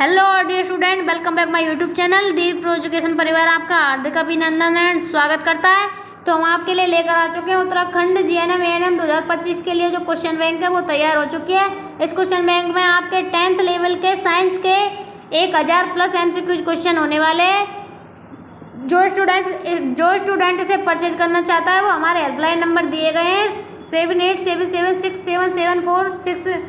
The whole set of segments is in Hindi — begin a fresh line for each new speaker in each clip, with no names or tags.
Hello dear student, welcome back my YouTube channel Deep pro education परिवार आपका हार्दिक अभिनंदन एंड स्वागत करता है। तो हम आपके लिए लेकर आ चुके हैं उत्तराखंड जीएनएम एएनएम 2025 के लिए जो क्वेश्चन बैंक है वो तैयार हो चुकी है। इस क्वेश्चन बैंक में आपके 10th लेवल के साइंस के 1000 प्लस MCQ क्वेश्चन होने वाले हैं। जो स्टूडेंट इसे परचेज करना चाहता है वो हमारे हेल्पलाइन नंबर दिए गए हैं 7877677460।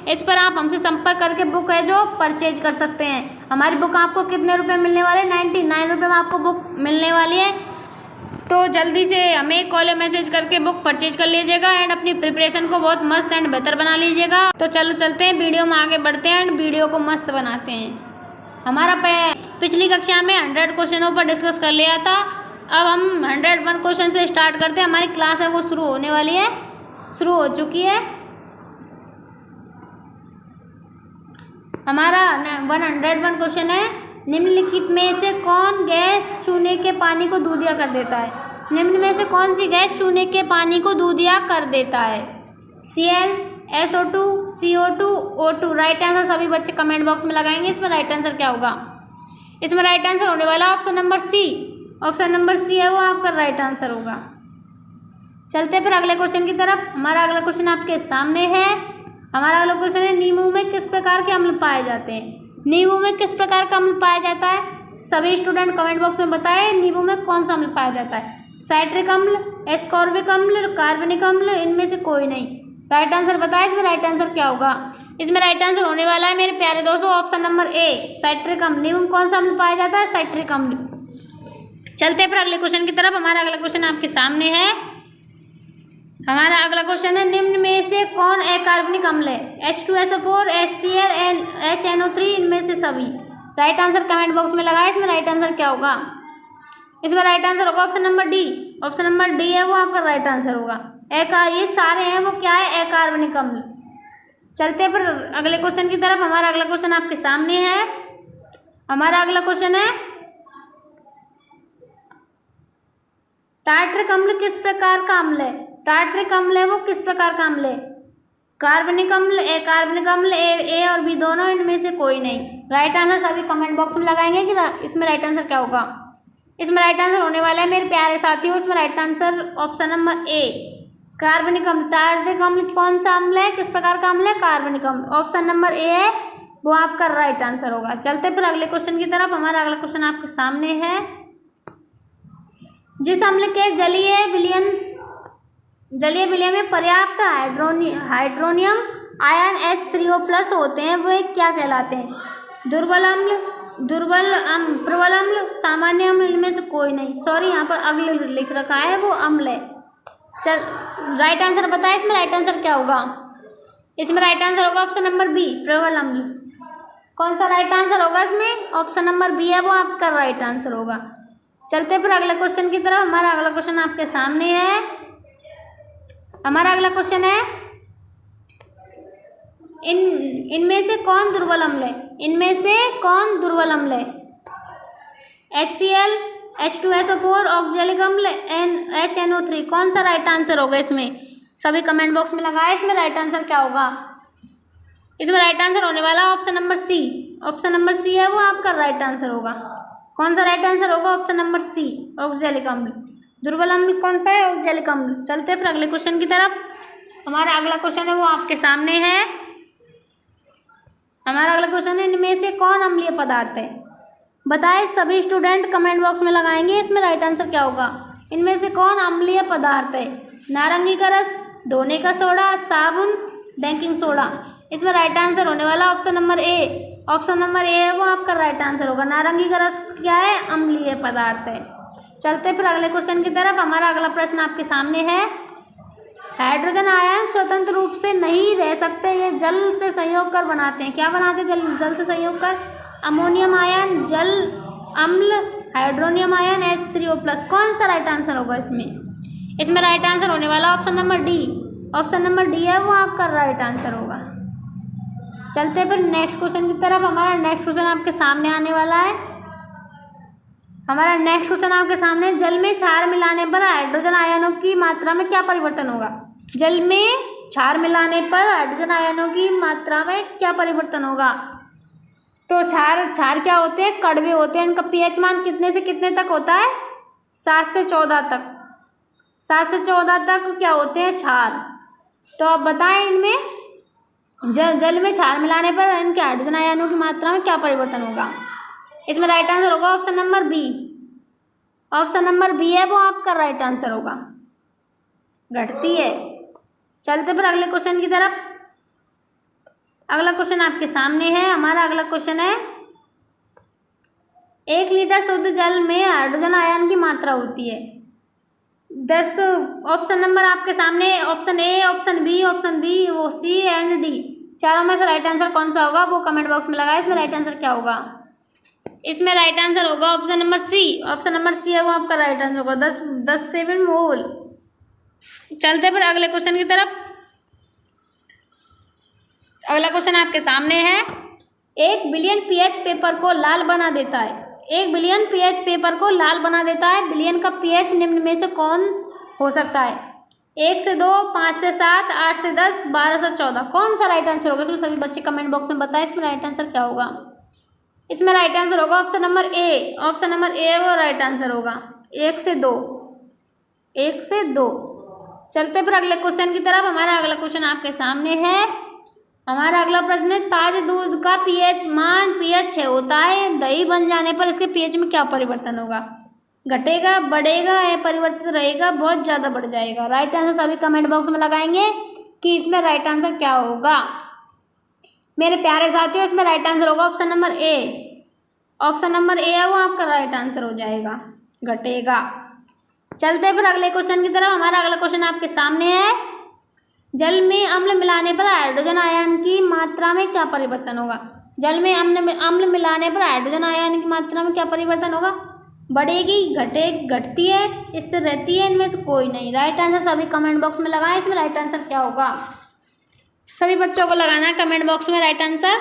इस पर आप हमसे संपर्क करके बुक है जो परचेज कर सकते हैं। हमारी बुक आपको कितने रुपए मिलने वाले 99 रुपये में आपको बुक मिलने वाली है। तो जल्दी से हमें कॉल या मैसेज करके बुक परचेज कर लीजिएगा एंड अपनी प्रिपरेशन को बहुत मस्त एंड बेहतर बना लीजिएगा। तो चलो चलते हैं, वीडियो में आगे बढ़ते हैं एंड वीडियो को मस्त बनाते हैं। हमारा पिछली कक्षा में 100 क्वेश्चनों पर डिस्कस कर लिया था। अब हम 101 क्वेश्चन से स्टार्ट करते हैं। हमारी क्लास है वो शुरू होने वाली है, शुरू हो चुकी है। हमारा 101 क्वेश्चन है, निम्नलिखित में से कौन गैस चूने के पानी को दूधिया कर देता है। निम्न में से कौन सी गैस चूने के पानी को दूधिया कर देता है। Cl, SO2, CO2, O2। Right answer सभी बच्चे कमेंट बॉक्स में लगाएंगे। इसमें राइट आंसर क्या होगा? इसमें राइट आंसर होने वाला option number C. Option number C है वो आपका राइट आंसर होगा। चलते फिर अगले क्वेश्चन की तरफ। हमारा अगला क्वेश्चन आपके सामने है। हमारा अगला क्वेश्चन है, नींबू में किस प्रकार के अम्ल पाए जाते हैं। नींबू में किस प्रकार का अम्ल पाया जाता है? सभी स्टूडेंट कमेंट बॉक्स में बताएं नींबू में कौन सा अम्ल पाया जाता है। साइट्रिक अम्ल, एस्कॉर्बिक अम्ल, कार्बनिक अम्ल, इनमें से कोई नहीं। राइट आंसर बताएं, इसमें राइट आंसर क्या होगा? इसमें राइट आंसर होने वाला है मेरे प्यारे दोस्तों ऑप्शन नंबर ए, साइट्रिक अम्ल। नींबू में कौन सा अम्ल पाया जाता है? साइट्रिक अम्ल। चलते फिर अगले क्वेश्चन की तरफ। हमारा अगला क्वेश्चन आपके सामने है। हमारा अगला क्वेश्चन है, निम्न में से कौन अकार्बनिक अम्ल है। H2SO4, HCl, HNO3, इनमें से सभी। राइट आंसर कमेंट बॉक्स में लगाए। इसमें राइट आंसर क्या होगा? इसमें राइट आंसर होगा option number D. Option number D है वो आपका राइट आंसर होगा। ये सारे हैं वो क्या है? अकार्बनिक अम्ल। चलते फिर अगले क्वेश्चन की तरफ। हमारा अगला क्वेश्चन आपके सामने है। हमारा अगला क्वेश्चन है, टार्ट्रिक अम्ल किस प्रकार का अम्ल है। टार्ट्रिक अम्ल है वो किस प्रकार का अम्ल है? कार्बनिक अम्ल, अकार्बनिक अम्ल, ए और बी दोनों, इनमें से कोई नहीं। राइट आंसर सभी कमेंट बॉक्स में लगाएंगे कि इसमें राइट आंसर क्या होगा। इसमें राइट आंसर होने वाला है मेरे प्यारे साथियों, इसमें राइट आंसर ऑप्शन नंबर ए, कार्बनिक अम्ल। टार्ट्रिक अम्ल कौन सा अम्ल है, किस प्रकार का अम्ल है? कार्बनिक अम्ल। ऑप्शन नंबर ए है वो आपका राइट आंसर होगा। चलते फिर अगले क्वेश्चन की तरफ। हमारा अगला क्वेश्चन आपके सामने है, जिस अम्ल के जलीय विलयन में पर्याप्त हाइड्रोनियम आयन H3O+ होते हैं वे क्या कहलाते हैं। दुर्बल अम्ल, प्रबल अम्ल, सामान्य अम्ल, इनमें से कोई नहीं। सॉरी, यहाँ पर अम्ल लिख रखा है वो अम्ल है। चल राइट आंसर बताए, इसमें राइट आंसर क्या होगा? इसमें राइट आंसर होगा ऑप्शन नंबर बी, प्रबल अम्ल। कौन सा राइट आंसर होगा इसमें? ऑप्शन नंबर बी है वो आपका राइट आंसर होगा। चलते फिर अगले क्वेश्चन की तरफ। हमारा अगला क्वेश्चन आपके सामने है। हमारा अगला क्वेश्चन है, इनमें से कौन दुर्बल अम्ल है। इनमें से कौन दुर्बल अम्ल है? HCl, H2SO4, ऑक्जेलिक अम्ल, HNO3। कौन सा राइट आंसर होगा इसमें? सभी कमेंट बॉक्स में लगाए। इसमें राइट आंसर क्या होगा? इसमें राइट आंसर होने वाला option number C. Option number C है वो आपका राइट आंसर होगा। कौन सा राइट आंसर होगा? ऑप्शन नंबर सी, ऑक्जेलिक अम्ल। दुर्बल अम्ल कौन सा है? ऑक्जेलिक अम्ल। चलते फिर अगले क्वेश्चन की तरफ। हमारा अगला क्वेश्चन है वो आपके सामने है। हमारा अगला क्वेश्चन है, इनमें से कौन अम्लीय पदार्थ है। बताएं सभी स्टूडेंट कमेंट बॉक्स में लगाएंगे। इसमें राइट आंसर क्या होगा? इनमें से कौन अम्लीय पदार्थ है। नारंगी का रस, धोने का सोडा, साबुन, बेकिंग सोडा। इसमें राइट आंसर होने वाला option number A. Option number A है वो आपका राइट आंसर होगा। नारंगी का रस क्या है? अम्लीय पदार्थ है। चलते फिर अगले क्वेश्चन की तरफ। हमारा अगला प्रश्न आपके सामने है, हाइड्रोजन आयन स्वतंत्र रूप से नहीं रह सकते, ये जल से संयोग कर बनाते हैं। क्या बनाते हैं जल से संयोग कर? अमोनियम आयन, जल अम्ल, हाइड्रोनियम आयन, H3O+। कौन सा राइट आंसर होगा इसमें? इसमें राइट आंसर होने वाला option number D. Option number D है वो आपका राइट आंसर होगा। चलते फिर नेक्स्ट क्वेश्चन की तरफ। हमारा नेक्स्ट क्वेश्चन आपके सामने आने वाला है। हमारा नेक्स्ट क्वेश्चन आपके सामने, जल में क्षार मिलाने पर हाइड्रोजन आयनों की मात्रा में क्या परिवर्तन होगा। जल में क्षार मिलाने पर हाइड्रोजन आयनों की मात्रा में क्या परिवर्तन होगा। तो क्षार क्या होते हैं? कड़वे होते हैं। इनका पीएच मान कितने से कितने तक होता है? 7 से 14 तक। 7 से 14 तक क्या होते हैं? क्षार। तो अब बताएं इनमें जल में क्षार मिलाने पर इनके हाइड्रोजन आयनों की मात्रा में क्या परिवर्तन होगा? इसमें राइट आंसर होगा option number B. Option number B है वो आपका राइट आंसर होगा, घटती है। चलते फिर अगले क्वेश्चन की तरफ। अगला क्वेश्चन आपके सामने है। हमारा अगला क्वेश्चन है 1 लीटर शुद्ध जल में हाइड्रोजन आयन की मात्रा होती है 10। ऑप्शन नंबर आपके सामने option A, option B, option B, वो सी एंड डी। चारों में से राइट आंसर कौन सा होगा वो कमेंट बॉक्स में लगाए। इसमें राइट आंसर क्या होगा? इसमें राइट आंसर होगा option number C. Option number C है वो आपका राइट आंसर होगा, 10 7 मोल। चलते फिर अगले क्वेश्चन की तरफ। अगला क्वेश्चन आपके सामने है 1 बिलियन पीएच पेपर को लाल बना देता है। 1 बिलियन पीएच पेपर को लाल बना देता है। बिलियन का पीएच निम्न में से कौन हो सकता है? 1 से 2, 5 से 7, 8 से 10, 12 से 14। कौन सा राइट आंसर होगा? इसमें सभी बच्चे कमेंट बॉक्स में बताएं इसमें राइट आंसर क्या होगा। इसमें राइट आंसर होगा option number A. Option number ए वो राइट आंसर होगा, 1 से 2। 1 से 2। चलते फिर अगले क्वेश्चन की तरफ। हमारा अगला क्वेश्चन आपके सामने है। हमारा अगला प्रश्न है ताजे दूध का पीएच मान पीएच 6 होता है। दही बन जाने पर इसके पीएच में क्या परिवर्तन होगा? घटेगा, बढ़ेगा या परिवर्तित रहेगा, बहुत ज़्यादा बढ़ जाएगा? राइट आंसर सभी कमेंट बॉक्स में लगाएंगे कि इसमें राइट आंसर क्या होगा। मेरे प्यारे साथियों इसमें राइट आंसर होगा option number A. Option number A है वो आपका राइट आंसर हो जाएगा, घटेगा। चलते फिर अगले क्वेश्चन की तरफ। हमारा अगला क्वेश्चन आपके सामने है जल में अम्ल मिलाने पर हाइड्रोजन आयन की मात्रा में क्या परिवर्तन होगा? जल में अम्ल मिलाने पर हाइड्रोजन आयन की मात्रा में क्या परिवर्तन होगा? बढ़ेगी, घटती है, स्थिर रहती है, इनमें से कोई नहीं। राइट आंसर सभी कमेंट बॉक्स में लगाएं। इसमें राइट आंसर क्या होगा? सभी बच्चों को लगाना है कमेंट बॉक्स में राइट आंसर।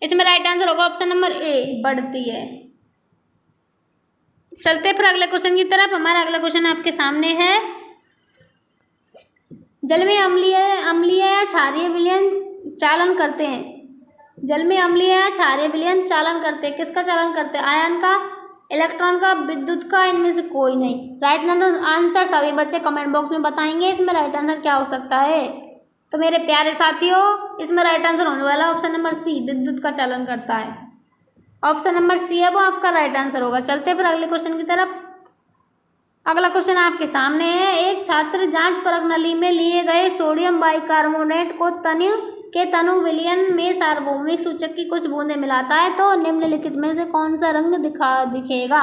इसमें राइट आंसर होगा ऑप्शन नंबर ए, बढ़ती है। चलते फिर अगले क्वेश्चन की तरफ। हमारा अगला क्वेश्चन आपके सामने है जल में अम्लीय या क्षारीय विलयन चालन करते हैं। जल में अम्लीय या क्षारीय विलयन चालन करते हैं। किसका चालन करते हैं? आयन का, इलेक्ट्रॉन का, विद्युत का, इनमें से कोई नहीं। राइट आंसर सभी बच्चे कमेंट बॉक्स में बताएंगे इसमें राइट आंसर क्या हो सकता है। तो मेरे प्यारे साथियों इसमें राइट आंसर होने वाला ऑप्शन नंबर सी, विद्युत का चालन करता है। ऑप्शन नंबर सी है वो आपका राइट आंसर होगा। चलते फिर अगले क्वेश्चन की तरफ। अगला क्वेश्चन आपके सामने है एक छात्र जांच परख नली में लिए गए सोडियम बाइकार्बोनेट को तनु विलयन में सार्वभौमिक सूचक की कुछ बूंदें मिलाता है तो निम्नलिखित में से कौन सा रंग दिखेगा?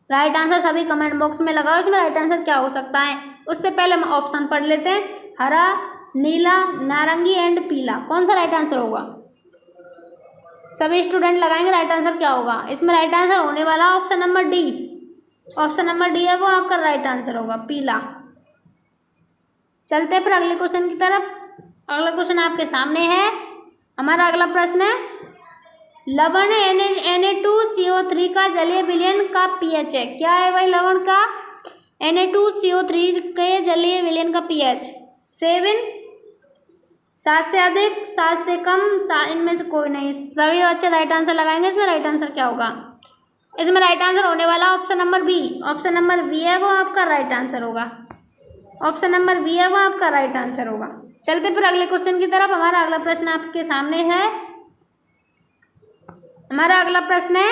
राइट आंसर सभी कमेंट बॉक्स में लगाओ। इसमें राइट आंसर क्या हो सकता है? उससे पहले हम ऑप्शन पढ़ लेते हैं। हरा, नीला, नारंगी एंड पीला। कौन सा राइट आंसर होगा? सभी स्टूडेंट लगाएंगे राइट आंसर क्या होगा। इसमें राइट आंसर होने वाला option number D. Option number D है वो आपका राइट आंसर होगा, पीला। चलते फिर अगले क्वेश्चन की तरफ। अगला क्वेश्चन आपके सामने है। हमारा अगला प्रश्न है लवण Na2CO3 का जलीय विलयन का पीएच है। क्या है भाई लवण का? Na2CO3 के जलीय विलयन का पीएच 7, 7 से अधिक, 7 से कम, इनमें से कोई नहीं। सभी बच्चे राइट आंसर लगाएंगे। इसमें राइट आंसर क्या होगा? इसमें राइट आंसर होने वाला option number B. Option number B है वो आपका राइट आंसर होगा। ऑप्शन नंबर बी है वो आपका राइट आंसर होगा। चलते फिर अगले क्वेश्चन की तरफ। हमारा अगला प्रश्न आपके सामने है। हमारा अगला प्रश्न है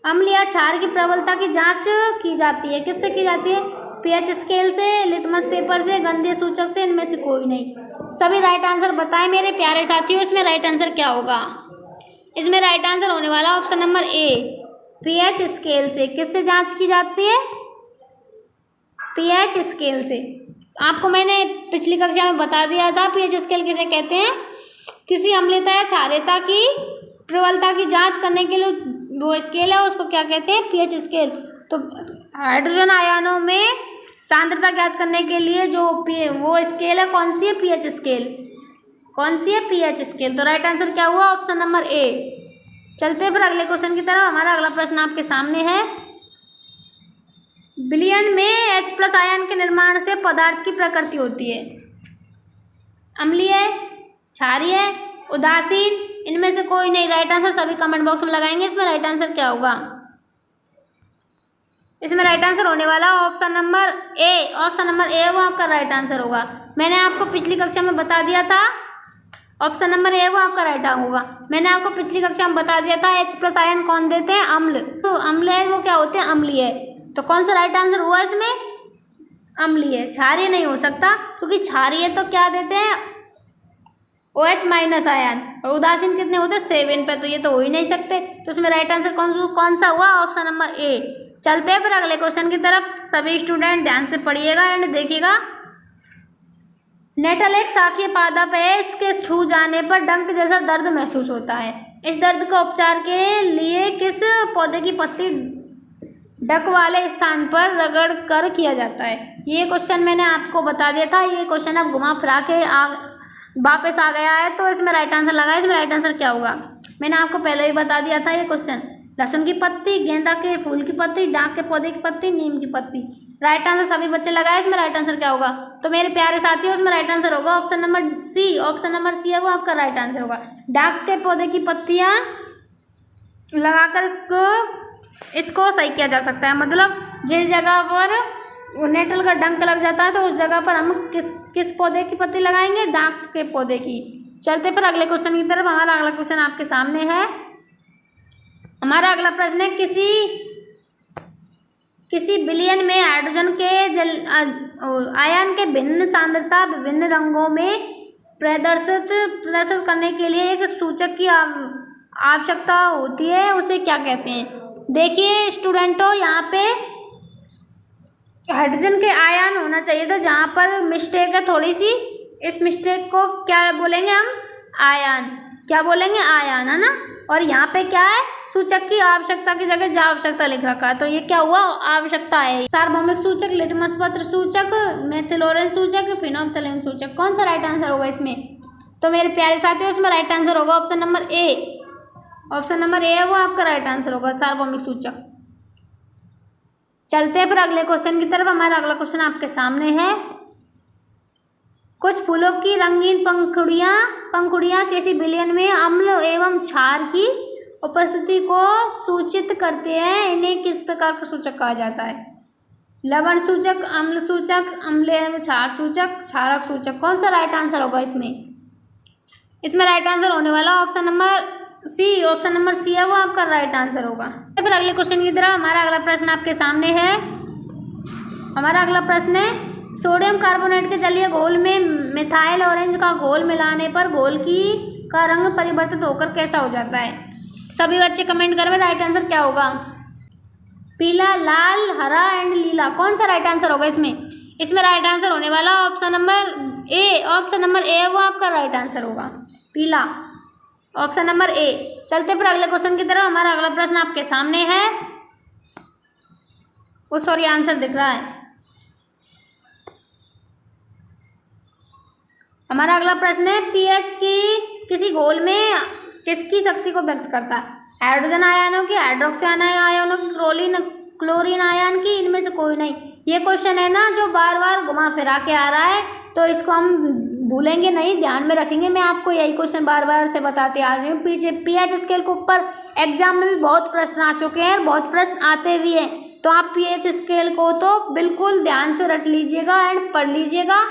अम्ल या क्षार की प्रबलता की जांच की जाती है। किससे की जाती है? पीएच स्केल से, लिटमस पेपर से, गंधीय सूचक से, इनमें से कोई नहीं। सभी राइट आंसर बताएं मेरे प्यारे साथियों। इसमें राइट आंसर क्या होगा? इसमें राइट आंसर होने वाला ऑप्शन नंबर ए, पीएच स्केल से। किससे जांच की जाती है? पीएच स्केल से। आपको मैंने पिछली कक्षा में बता दिया था पीएच स्केल किसे कहते हैं। किसी अम्लता या क्षारीयता की प्रबलता की जांच करने के लिए वो स्केल है उसको क्या कहते हैं? PH scale. तो हाइड्रोजन आयनों में सांद्रता ज्ञात करने के लिए जो वो स्केल है कौन सी है? PH scale. कौन सी है? PH scale. तो राइट आंसर क्या हुआ? ऑप्शन नंबर ए। चलते फिर अगले क्वेश्चन की तरफ। हमारा अगला प्रश्न आपके सामने है विलयन में H+ आयन के निर्माण से पदार्थ की प्रकृति होती है। अम्लीय, क्षारीय, उदासीन, इनमें से कोई नहीं। राइट आंसर सभी कमेंट बॉक्स में लगाएंगे। इसमें राइट आंसर क्या होगा? इसमें राइट आंसर होने वाला option number A. Option number ए वो आपका राइट आंसर होगा। मैंने आपको पिछली कक्षा में बता दिया था, ऑप्शन नंबर ए वो आपका राइट होगा। मैंने आपको पिछली कक्षा में बता दिया था H+ आयन कौन देते हैं? अम्ल। तो अम्ल है वो क्या होते हैं? अम्लीय। तो कौन सा राइट आंसर हुआ इसमें? अम्लीय। क्षारीय नहीं हो सकता, क्योंकि क्षारीय तो क्या देते हैं? OH- ion. और उदासीन कितने होते हैं? 7 पे। तो ये तो हो ही नहीं सकते। तो इसमें राइट आंसर कौन सा हुआ? ऑप्शन नंबर ए। चलते हैं फिर अगले क्वेश्चन की तरफ। सभी स्टूडेंट ध्यान से पढ़िएगा एंड देखिएगा। नेटल एक शाखीय पादप है। इसके छू जाने पर डंक जैसा दर्द महसूस होता है। इस दर्द का उपचार के लिए किस पौधे की पत्ती डक वाले स्थान पर रगड़ कर किया जाता है? ये क्वेश्चन मैंने आपको बता दिया था। ये क्वेश्चन अब घुमा फिरा के वापस आ गया है, तो इसमें राइट आंसर लगा है। इसमें राइट आंसर क्या होगा? मैंने आपको पहले ही बता दिया था ये क्वेश्चन। लहसुन की पत्ती, गेंदा के फूल की पत्ती, डाक के पौधे की पत्ती, नीम की पत्ती। राइट आंसर सभी बच्चे लगाए। इसमें राइट आंसर क्या होगा? तो मेरे प्यारे साथियों, इसमें राइट आंसर होगा option number C. Option number C है वो आपका राइट आंसर होगा। डाक के पौधे की पत्तियां लगाकर इसको सही किया जा सकता है। मतलब जिस जगह पर नेटल का डंक लग जाता है, तो उस जगह पर हम किस पौधे की पत्ती लगाएंगे? डाक के पौधे की। चलते फिर अगले क्वेश्चन की तरफ। हमारा अगला क्वेश्चन आपके सामने है। हमारा अगला प्रश्न है, किसी विलयन में हाइड्रोजन के आयन के भिन्न सांद्रता विभिन्न रंगों में प्रदर्शित करने के लिए एक सूचक की आवश्यकता होती है। उसे क्या कहते हैं? देखिए स्टूडेंटों, यहाँ पे हाइड्रोजन के आयन होना चाहिए था, जहाँ पर मिस्टेक है थोड़ी सी। इस मिस्टेक को क्या बोलेंगे हम? आयन। क्या बोलेंगे? आयन, है ना। और यहाँ पे क्या है? सूचक की आवश्यकता की जगह जा आवश्यकता लिख रखा है। तो ये क्या हुआ? आवश्यकता है। सार्वभौमिक सूचक, लिटमस पत्र सूचक, मेथिल ऑरेंज सूचक, फिनोल्फ्थालीन सूचक। कौन सा राइट आंसर होगा इसमें? तो मेरे प्यारे साथियों, इसमें राइट आंसर होगा option number A. Option number A है वो आपका राइट आंसर होगा, सार्वभौमिक सूचक। चलते हैं फिर अगले क्वेश्चन की तरफ। हमारा अगला क्वेश्चन आपके सामने है। कुछ फूलों की रंगीन पंखुड़ियाँ किसी विलयन में अम्ल एवं क्षार की उपस्थिति को सूचित करते हैं। इन्हें किस प्रकार का सूचक कहा जाता है? लवण सूचक, अम्ल सूचक, अम्ल एवं क्षार सूचक, क्षारक सूचक। कौन सा राइट आंसर होगा इसमें? इसमें राइट आंसर होने वाला option number C. Option number C है वो आपका राइट आंसर होगा। फिर अगले क्वेश्चन की तरफ। हमारा अगला प्रश्न आपके सामने है। हमारा अगला प्रश्न है, सोडियम कार्बोनेट के जलीय घोल में मिथाइल ऑरेंज का घोल मिलाने पर घोल का रंग परिवर्तित होकर कैसा हो जाता है? सभी बच्चे कमेंट करें राइट आंसर क्या होगा? पीला, लाल, हरा एंड लीला। कौन सा राइट आंसर होगा इसमें? इसमें राइट आंसर होने वाला option number A. Option number ए वो आपका राइट आंसर होगा, पीला। ऑप्शन नंबर ए। चलते फिर अगले क्वेश्चन की तरफ। हमारा अगला प्रश्न आपके सामने है। सॉरी, आंसर दिख रहा है। हमारा अगला प्रश्न है, पीएच की किसी घोल में किसकी शक्ति को व्यक्त करता है? हाइड्रोजन आयनों की, हाइड्रोक्सी आयनों की, क्लोरीन आयन की, इनमें से कोई नहीं। ये क्वेश्चन है ना जो बार बार घुमा फिरा के आ रहा है, तो इसको हम भूलेंगे नहीं, ध्यान में रखेंगे। मैं आपको यही क्वेश्चन बार बार से बताते आ रही हूँ। पीएच स्केल के ऊपर एग्जाम में भी बहुत प्रश्न आ चुके हैं, बहुत प्रश्न आते भी हैं। तो आप पीएच स्केल को तो बिल्कुल ध्यान से रट लीजिएगा एंड पढ़ लीजिएगा।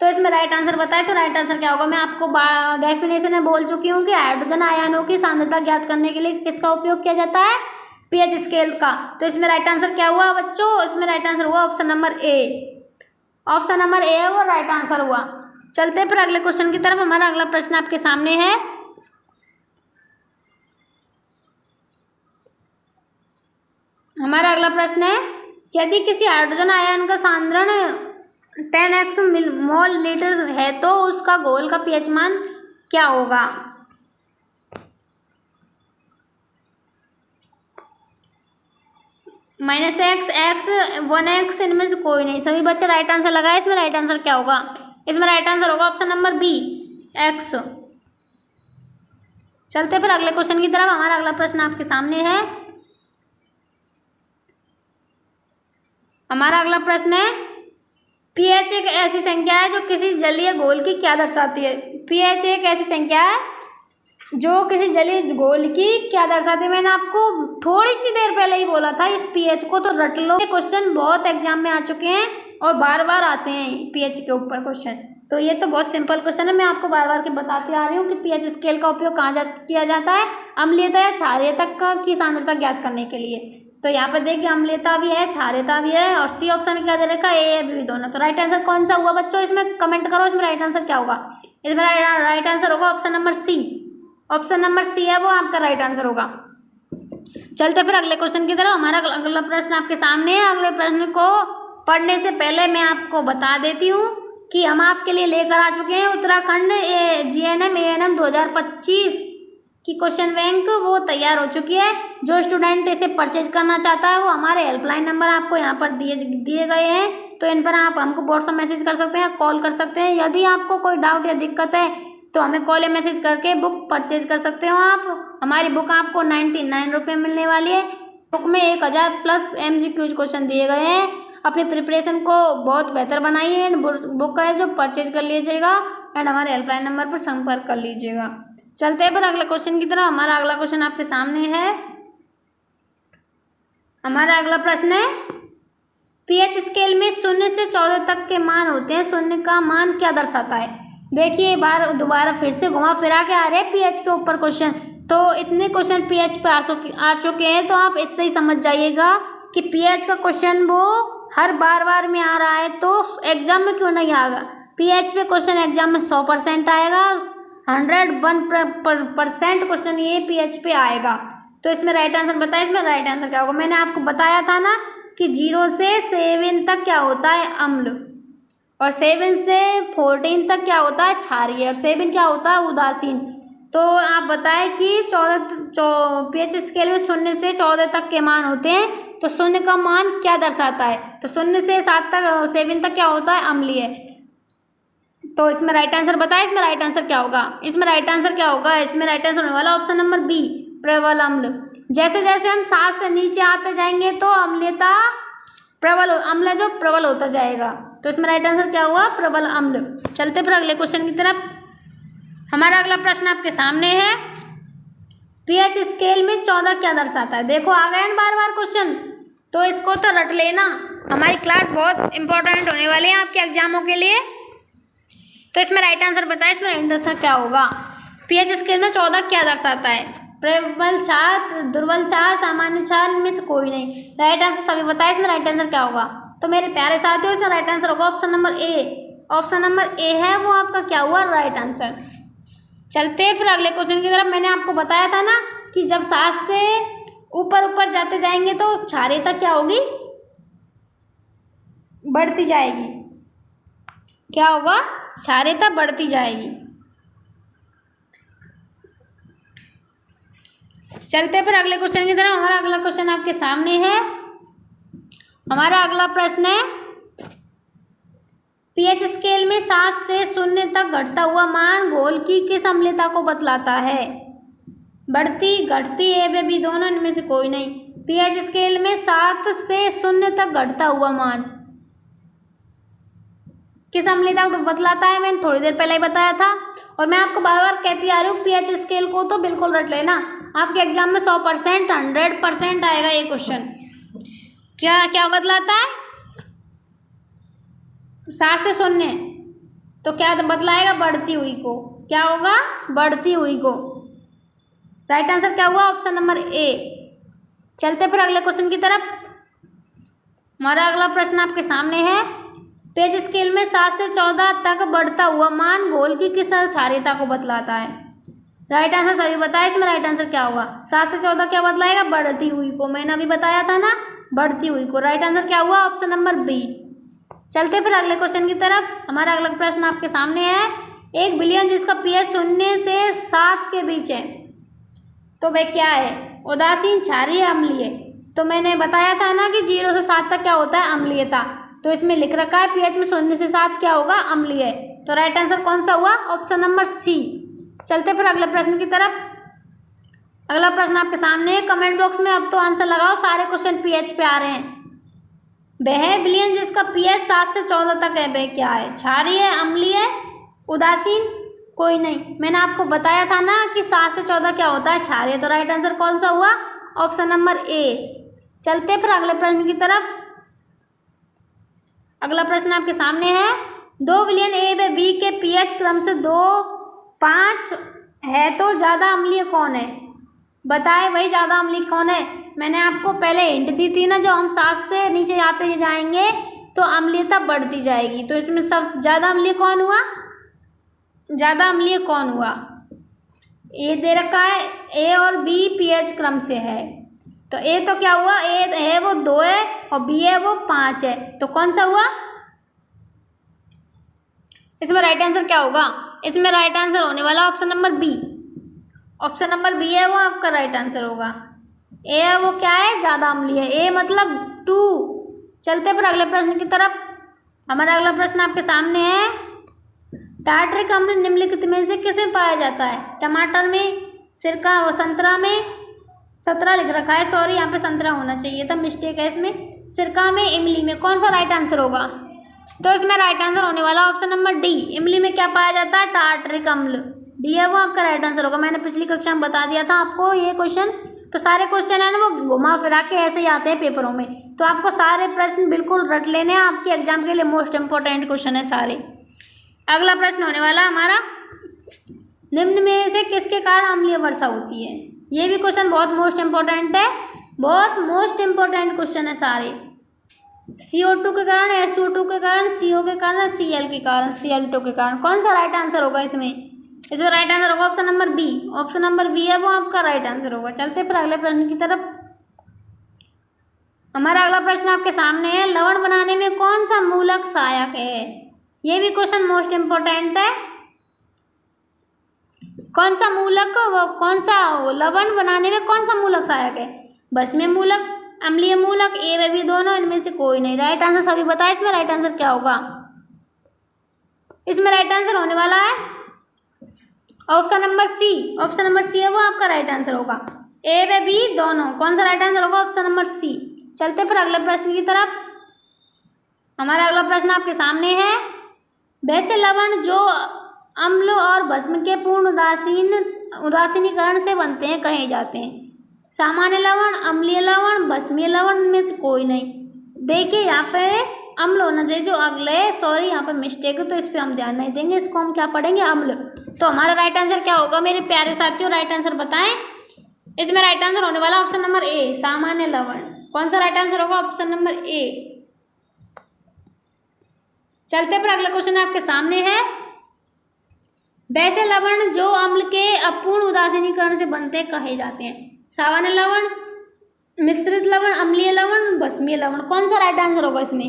तो इसमें राइट आंसर बताए, तो राइट आंसर क्या होगा? मैं आपको डेफिनेशन में बोल चुकी हूँ कि हाइड्रोजन आयनों की सांद्रता ज्ञात करने के लिए किसका उपयोग किया जाता है? पीएच स्केल का। तो इसमें राइट आंसर क्या हुआ बच्चों? इसमें राइट आंसर हुआ option number A. Option number ए वो राइट आंसर हुआ। चलते फिर अगले क्वेश्चन की तरफ। हमारा अगला प्रश्न आपके सामने है। हमारा अगला प्रश्न है, यदि किसी हाइड्रोजन आयन का सांद्रण 10x मोल लीटर है तो उसका घोल का पीएच मान क्या होगा? -x, x, 1x, इनमें से कोई नहीं। सभी बच्चे राइट आंसर लगाए। इसमें राइट आंसर क्या होगा? इसमें राइट आंसर होगा ऑप्शन नंबर बी, x। चलते फिर अगले क्वेश्चन की तरफ। हमारा अगला प्रश्न आपके सामने है। हमारा अगला प्रश्न है, पीएच एक ऐसी संख्या है जो किसी जलीय घोल की क्या दर्शाती है? पीएच एक ऐसी संख्या है जो किसी जलीय घोल की क्या दर्शाते हैं। मैंने आपको थोड़ी सी देर पहले ही बोला था इस पीएच को, तो रट लो। क्वेश्चन बहुत एग्जाम में आ चुके हैं और बार बार आते हैं पीएच के ऊपर क्वेश्चन, तो ये तो बहुत सिंपल क्वेश्चन है। मैं आपको बार बार के बताती आ रही हूँ कि पीएच स्केल का उपयोग कहाँ किया जाता है, अम्लीयता या क्षारीयता की सांद्रता ज्ञात करने के लिए। तो यहाँ पर देखिए अम्लीयता भी है, क्षारीयता भी है, और सी ऑप्शन क्या दे रखा है, ए बी दोनों। तो राइट आंसर कौन सा हुआ बच्चों, इसमें कमेंट करो, इसमें राइट आंसर क्या होगा। इसमें राइट आंसर होगा option number C. Option number C है वो आपका राइट आंसर होगा। चलते फिर अगले क्वेश्चन की तरफ। हमारा अगला प्रश्न आपके सामने है। अगले प्रश्न को पढ़ने से पहले मैं आपको बता देती हूँ कि हम आपके लिए लेकर आ चुके हैं उत्तराखंड जीएनएम एएनएम 2025 की क्वेश्चन बैंक, वो तैयार हो चुकी है। जो स्टूडेंट इसे परचेज करना चाहता है वो हमारे हेल्पलाइन नंबर आपको यहाँ पर दिए गए हैं, तो इन पर आप हमको व्हाट्सएप मैसेज कर सकते हैं, कॉल कर सकते हैं। यदि आपको कोई डाउट या दिक्कत है तो हमें कॉल या मैसेज करके बुक परचेज कर सकते हो आप। हमारी बुक आपको 99 रुपये मिलने वाली है। बुक में 1000+ MCQ क्वेश्चन दिए गए हैं। अपनी प्रिपरेशन को बहुत बेहतर बनाइए। बुक है जो परचेज कर लीजिएगा एंड हमारे हेल्पलाइन नंबर पर संपर्क कर लीजिएगा। चलते हैं फिर अगले क्वेश्चन की तरफ। हमारा अगला क्वेश्चन आपके सामने है। हमारा अगला प्रश्न है, पीएच स्केल में 0 से 14 तक के मान होते हैं, 0 का मान क्या दर्शाता है। देखिए बार दोबारा फिर से घुमा फिरा के आ रहे हैं पीएच के ऊपर क्वेश्चन, तो इतने क्वेश्चन पीएच पे आ चुके हैं, तो आप इससे ही समझ जाइएगा कि पीएच का क्वेश्चन वो हर बार में आ रहा है, तो एग्जाम में क्यों नहीं आएगा। पीएच पे क्वेश्चन एग्जाम में 100% आएगा, 101% क्वेश्चन ये पीएच पे आएगा। तो इसमें राइट आंसर बताइए, इसमें राइट आंसर क्या होगा। मैंने आपको बताया था ना कि 0 से 7 तक क्या होता है, अम्ल, और 7 से 14 तक क्या होता है, क्षारीय, और 7 क्या होता है, उदासीन। तो आप बताएं कि पीएच स्केल में 0 से 14 तक के मान होते हैं, तो 0 का मान क्या दर्शाता है। तो 0 से 7 तक क्या होता है, अम्लीय। तो इसमें राइट आंसर बताएं, इसमें राइट आंसर क्या होगा। इसमें राइट आंसर क्या होगा, इसमें राइट आंसर होने वाला ऑप्शन नंबर बी, प्रबल अम्ल। जैसे जैसे हम 7 से नीचे आते जाएंगे तो अम्लता अम्ल जो प्रबल होता जाएगा। तो इसमें राइट आंसर क्या हुआ, प्रबल अम्ल। चलते फिर अगले क्वेश्चन की तरफ। हमारा अगला प्रश्न आपके सामने है, पीएच स्केल में 14 क्या दर्शाता है। देखो आ गए बार बार क्वेश्चन, तो इसको तो रट लेना। हमारी क्लास बहुत इंपॉर्टेंट होने वाली है आपके एग्जामों के लिए। तो इसमें राइट आंसर बताएं, इसमें राइट आंसर क्या होगा। पीएच स्केल में 14 क्या दर्शाता है, प्रबल क्षार, दुर्बल क्षार, सामान्य क्षार, इनमें से कोई नहीं। राइट आंसर सभी बताएं, इसमें राइट आंसर क्या होगा। तो मेरे प्यारे साथियों इसमें राइट आंसर होगा option number A. Option number A है वो आपका क्या हुआ, राइट आंसर। चलते हैं फिर अगले क्वेश्चन की तरफ। मैंने आपको बताया था ना कि जब 7 से ऊपर जाते जाएंगे तो क्षारीयता क्या होगी, बढ़ती जाएगी। क्या होगा, क्षारीयता बढ़ती जाएगी। चलते फिर अगले क्वेश्चन की तरफ। हमारा अगला क्वेश्चन आपके सामने है। हमारा अगला प्रश्न है, पीएच स्केल में 7 से 0 तक घटता हुआ मान घोल की किस अम्लता को बतलाता है। बढ़ती, घटती, ए बी दोनों, इनमें से कोई नहीं। पीएच स्केल में 7 से 0 तक घटता हुआ मान किस अम्लता को बतलाता है, मैंने थोड़ी देर पहले ही बताया था। और मैं आपको बार बार कहती आ रही हूँ पीएच स्केल को तो बिल्कुल रट लेना, आपके एग्जाम में 100% 100% आएगा ये क्वेश्चन। क्या क्या बतलाता है, 7 से 0, तो क्या बतलाएगा, बढ़ती हुई को। क्या होगा, बढ़ती हुई को। राइट आंसर क्या हुआ, ऑप्शन नंबर ए। चलते फिर अगले क्वेश्चन की तरफ। हमारा अगला प्रश्न आपके सामने है, पीएच स्केल में 7 से 14 तक बढ़ता हुआ मान घोल की किस क्षारीयता को बतलाता है। राइट आंसर सभी बताए, इसमें राइट आंसर क्या होगा। 7 से 14 क्या बतलाएगा, बढ़ती हुई को। मैंने अभी बताया था ना, बढ़ती हुई को। राइट आंसर क्या हुआ, ऑप्शन नंबर बी। चलते फिर अगले क्वेश्चन की तरफ। हमारा अगला प्रश्न आपके सामने है, एक विलयन जिसका पीएच 0 से 7 के बीच है, तो वह क्या है, उदासीन, क्षारीय, अम्लीय। तो मैंने बताया था ना कि 0 से 7 तक क्या होता है, अम्लीयता। तो इसमें लिख रखा है पीएच में 0 से 7 क्या होगा, अम्लीय। तो राइट आंसर कौन सा हुआ, ऑप्शन नंबर सी। चलते फिर अगले प्रश्न की तरफ। अगला प्रश्न आपके सामने है, कमेंट बॉक्स में अब तो आंसर लगाओ, सारे क्वेश्चन पीएच पे आ रहे हैं। वह विलयन जिसका पीएच 7 से 14 तक है, वह क्या है, क्षारीय, अम्लीय, उदासीन, कोई नहीं। मैंने आपको बताया था ना कि 7 से 14 क्या होता है, क्षारीय। तो राइट आंसर कौन सा हुआ, ऑप्शन नंबर ए। चलते फिर अगले प्रश्न की तरफ। अगला प्रश्न आपके सामने है, 2 विलयन ए व बी के पीएच क्रम से 2-5 है तो ज़्यादा अम्लीय कौन है। बताए भाई ज़्यादा अम्लीय कौन है। मैंने आपको पहले हिंट दी थी ना, जब हम 7 से नीचे आते जाएंगे तो अम्लीयता बढ़ती जाएगी। तो इसमें सबसे ज़्यादा अम्लीय कौन हुआ, ज़्यादा अम्लीय कौन हुआ। ए दे रखा है, ए और बी पीएच क्रम से है। तो ए तो क्या हुआ, ए है वो 2 है और बी है वो 5 है। तो कौन सा हुआ, इसमें राइट आंसर क्या होगा। इसमें राइट आंसर होने वाला option number B. Option number B है वो आपका राइट आंसर होगा। ए है वो क्या है, ज़्यादा अम्लीय है। ए मतलब 2। चलते फिर अगले प्रश्न की तरफ। हमारा अगला प्रश्न आपके सामने है, टार्टरिक अम्ल निम्नलिखित में से किसमें पाया जाता है। टमाटर में, सिरका और संतरा में। संतरा लिख रखा है, सॉरी यहाँ पे संतरा होना चाहिए था, मिस्टेक है इसमें। सिरका में, इमली में। कौन सा राइट आंसर होगा। तो इसमें राइट आंसर होने वाला ऑप्शन नंबर डी। इमली में क्या पाया जाता है, टार्टरिक अम्ल। डी है वो आपका राइट आंसर होगा। मैंने पिछली कक्षा में बता दिया था आपको ये क्वेश्चन। तो सारे क्वेश्चन है ना वो घुमा फिरा के ऐसे ही आते हैं पेपरों में। तो आपको सारे प्रश्न बिल्कुल रट लेने हैं, आपके एग्जाम के लिए मोस्ट इंपॉर्टेंट क्वेश्चन है सारे। अगला प्रश्न होने वाला हमारा, निम्न में से किसके कारण अम्लीय वर्षा होती है। ये भी क्वेश्चन बहुत मोस्ट इंपॉर्टेंट है, बहुत मोस्ट इंपॉर्टेंट क्वेश्चन है सारे। CO2 के कारण, SO2 के कारण, CO के कारण, Cl के कारण, Cl2 के कारण। कौन सा राइट आंसर होगा इसमें। इसमें राइट आंसर होगा option number B. Option number B है वो आपका राइट आंसर होगा। चलते फिर अगले प्रश्न की तरफ। हमारा अगला प्रश्न आपके सामने है, लवण बनाने में कौन सा मूलक सहायक है। ये भी क्वेश्चन मोस्ट इंपॉर्टेंट है। कौन सा मूलक, कौन सा लवण बनाने में कौन सा मूलक सहायक है। भस्मीय मूलक, अम्लीय मूलक, ए व बी दोनों, इनमें से कोई नहीं। राइट आंसर सभी बताए। इसमें राइट आंसर क्या होगा। इसमें राइट आंसर होने वाला है option number C. Option number C है वो आपका राइट आंसर होगा। ए व बी दोनों। कौन सा राइट आंसर होगा, ऑप्शन नंबर सी। चलते फिर अगले प्रश्न की तरफ। हमारा अगला प्रश्न आपके सामने है, वैसे लवण जो अम्ल और भस्म के पूर्ण उदासीनीकरण से बनते हैं कहे जाते हैं। सामान्य लवण, अम्लीय लवण, भस्मीय लवण, में से कोई नहीं। देखिए यहाँ पे अम्ल होना चाहिए जो अगले, सॉरी यहाँ पे मिस्टेक है तो इस पर हम ध्यान नहीं देंगे, इसको हम क्या पढ़ेंगे, अम्ल। तो हमारा राइट आंसर क्या होगा मेरे प्यारे साथियों, राइट आंसर बताएं। इसमें राइट आंसर होने वाला ऑप्शन नंबर ए, सामान्य लवण। कौन सा राइट आंसर होगा, ऑप्शन नंबर ए। चलते पर अगला क्वेश्चन आपके सामने है, वैसे लवण जो अम्ल के अपूर्ण उदासीनीकरण से बनते कहे जाते हैं। सामान्य लवण, मिश्रित लवण, अम्लीय लवण, भस्मीय लवण। कौन सा राइट आंसर होगा इसमें।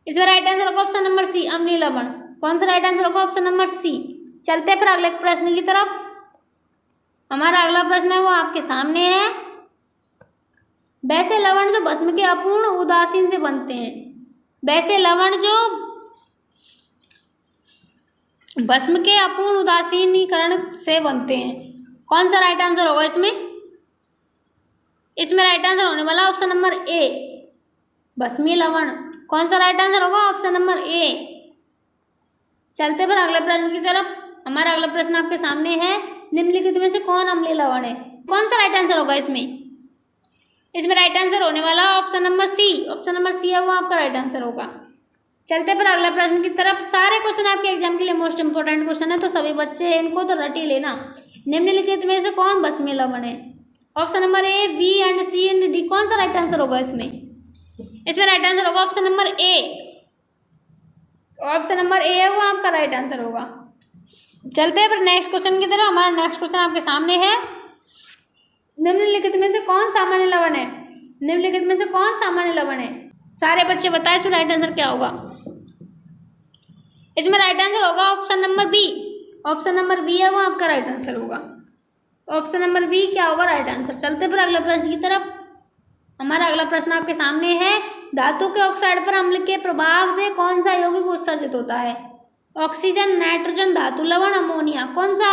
इसमें राइट आंसर होगा ऑप्शन नंबर सी, अम्लीय लवण। कौन सा राइट आंसर होगा, ऑप्शन नंबर सी। चलते फिर अगले प्रश्न की तरफ। हमारा अगला प्रश्न है वो आपके सामने है, वैसे लवण जो भस्म के अपूर्ण उदासीन से बनते हैं। वैसे लवण जो भस्म के अपूर्ण उदासीनीकरण से बनते हैं। कौन सा राइट आंसर होगा इसमें। इसमें राइट आंसर होने वाला ऑप्शन नंबर ए, भस्मीय लवण। कौन सा राइट आंसर होगा, ऑप्शन नंबर ए। चलते फिर अगले प्रश्न की तरफ। हमारा अगला प्रश्न आपके सामने है, निम्नलिखित में से कौन अम्लीय लवण है। कौन सा राइट आंसर होगा इसमें। इसमें राइट आंसर होने वाला option number C. Option number C है वो आपका राइट आंसर होगा। चलते फिर अगला प्रश्न की तरफ। सारे क्वेश्चन आपके एग्जाम के लिए मोस्ट इंपोर्टेंट क्वेश्चन है, तो सभी बच्चे इनको तो रट ही लेना। निम्नलिखित में से कौन भस्मीय लवण है। Option number A, B and C and D. कौन सा राइट आंसर होगा इसमें। इसमें राइट आंसर होगा option number A. Option number A है वो आपका राइट आंसर होगा। चलते हैं फिर नेक्स्ट क्वेश्चन की तरफ। हमारा नेक्स्ट क्वेश्चन आपके सामने है, निम्नलिखित में से कौन सामान्य लवण है। निम्नलिखित में से कौन सामान्य लवण है। सारे बच्चे बताएं इसमें राइट आंसर क्या होगा। इसमें राइट आंसर होगा option number B. Option number B है वो आपका राइट आंसर होगा। ऑप्शन नंबर बी क्या होगा राइट आंसर। चलते फिर अगले प्रश्न की तरफ। हमारा अगला प्रश्न आपके सामने है, धातु के ऑक्साइड पर अम्ल के प्रभाव से कौन सा यौगिक उत्सर्जित होता है। ऑक्सीजन, नाइट्रोजन, धातु लवण, अमोनिया। कौन सा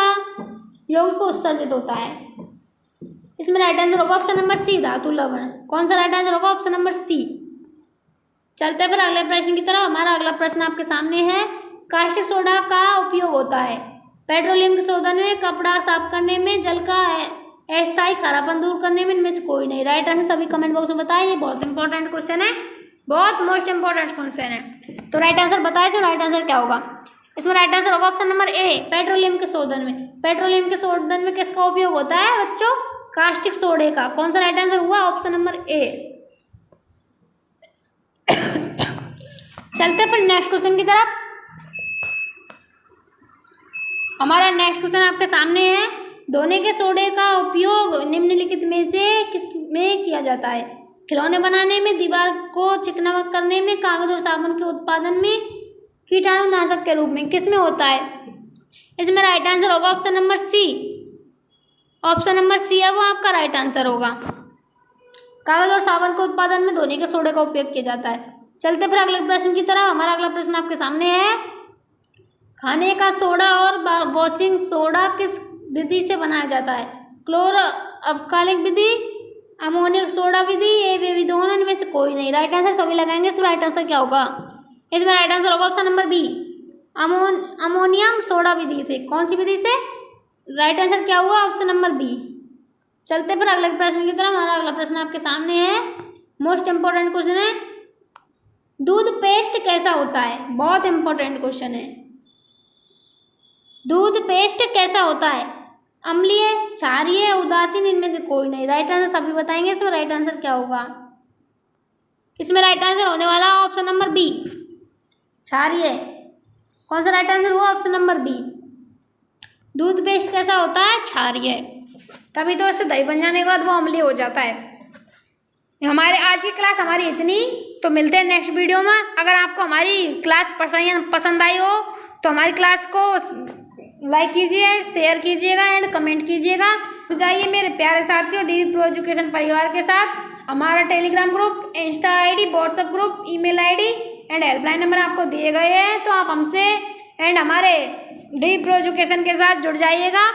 यौगिक उत्सर्जित होता है। इसमें राइट आंसर होगा ऑप्शन नंबर सी, धातु लवण। कौन सा राइट आंसर होगा, ऑप्शन नंबर सी। चलते फिर अगले प्रश्न की तरफ। हमारा अगला प्रश्न आपके सामने है, कास्टिक सोडा का उपयोग होता है पेट्रोलियम के शोधन में, कपड़ा साफ करने में, जल का अस्थायी खारापन दूर करने में, इनमें से कोई नहीं। राइट आंसर सभी कमेंट बॉक्स में बताइए। ये बहुत इंपॉर्टेंट क्वेश्चन है, बहुत मोस्ट इंपॉर्टेंट क्वेश्चन है। तो राइट आंसर बताइए, तो राइट आंसर क्या होगा इसमें? राइट आंसर होगा ऑप्शन नंबर ए, पेट्रोलियम के शोधन में। पेट्रोलियम के शोधन में किसका उपयोग होता है बच्चों? कास्टिक सोडे का। कौन सा राइट आंसर हुआ? ऑप्शन नंबर ए। चलते फिर नेक्स्ट क्वेश्चन की तरफ। हमारा नेक्स्ट क्वेश्चन आपके सामने है, धोने के सोडे का उपयोग निम्नलिखित में से किस में किया जाता है? खिलौने बनाने में, दीवार को चिकना करने में, कागज और साबुन के उत्पादन में, कीटाणुनाशक के रूप में, किस में होता है? इसमें राइट आंसर होगा option number C. Option number C है वो आपका राइट आंसर होगा। कागज और साबुन के उत्पादन में धोने के सोडे का उपयोग किया जाता है। चलते फिर अगले प्रश्न की तरफ। हमारा अगला प्रश्न आपके सामने है, खाने का सोडा और वॉशिंग सोडा किस विधि से बनाया जाता है? क्लोरो अल्कलिक विधि, अमोनियम सोडा विधि, ये विधि दोनों में से कोई नहीं। राइट आंसर सभी लगाएंगे। इसमें राइट आंसर क्या होगा? इसमें राइट आंसर होगा option number B, ammonium soda विधि से। कौन सी विधि से? राइट आंसर क्या हुआ? Option number B. चलते फिर अगले प्रश्न की तरफ। हमारा अगला प्रश्न आपके सामने है, मोस्ट इंपॉर्टेंट क्वेश्चन है, दूध पेस्ट कैसा होता है? बहुत इंपॉर्टेंट क्वेश्चन है। दूध पेस्ट कैसा होता है? अम्लीय, क्षारीय, उदासीन, इनमें से कोई नहीं। राइट आंसर सभी बताएंगे। इसमें राइट आंसर क्या होगा? इसमें राइट आंसर होने वाला ऑप्शन नंबर बी, क्षारीय। कौन सा राइट आंसर हुआ? Option number B. दूध पेस्ट कैसा होता है? क्षारीय। तभी तो इससे दही बन जाने के बाद वो अम्लीय हो जाता है। हमारे आज की क्लास हमारी इतनी, तो मिलते हैं नेक्स्ट वीडियो में। अगर आपको हमारी क्लास पसंद आई हो तो हमारी क्लास को लाइक कीजिए, शेयर कीजिएगा एंड कमेंट कीजिएगा। तो जाइए मेरे प्यारे साथियों, डीवी प्रो एजुकेशन परिवार के साथ हमारा Telegram group, Insta ID, WhatsApp group, email ID and helpline number आपको दिए गए हैं। तो आप हमसे एंड हमारे डीवी प्रो एजुकेशन के साथ जुड़ जाइएगा।